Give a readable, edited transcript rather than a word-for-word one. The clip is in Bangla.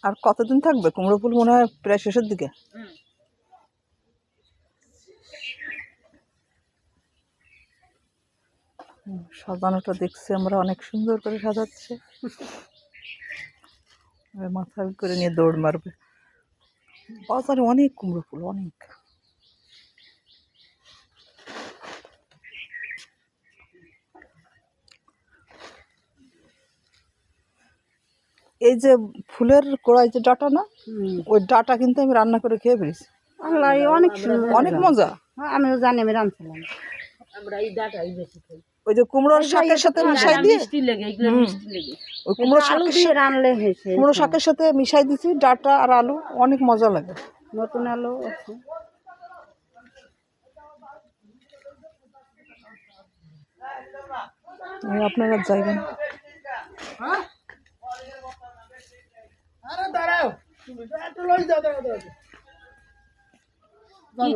আর কতদিন থাকবে কুমড়ো ফুল? মনে হয় প্রায় শেষের দিকে। সাজানোটা দেখছি আমরা, অনেক সুন্দর করে সাজাচ্ছে। মাথায় করে নিয়ে দৌড় মারবে। বাজারে অনেক কুমড়ো ফুল, অনেক। এই যে ফুলের গোড়ায় যে ডাটা না, ওই ডাটা কিন্তু আমি রান্না করে খেয়ে ফেলেছি। অনেক অনেক মজা। আমিও জানি, আমি রাঁধছিলাম। ওই যে কুমড়োর শাকের সাথে মিশাই দিয়ে, ওই কুমড়ো শাকের সাথে মিশাই দিছি ডাটা আর আলু, অনেক মজা লাগে। নতুন আলু আছে। আপনারা যাইবেন। কি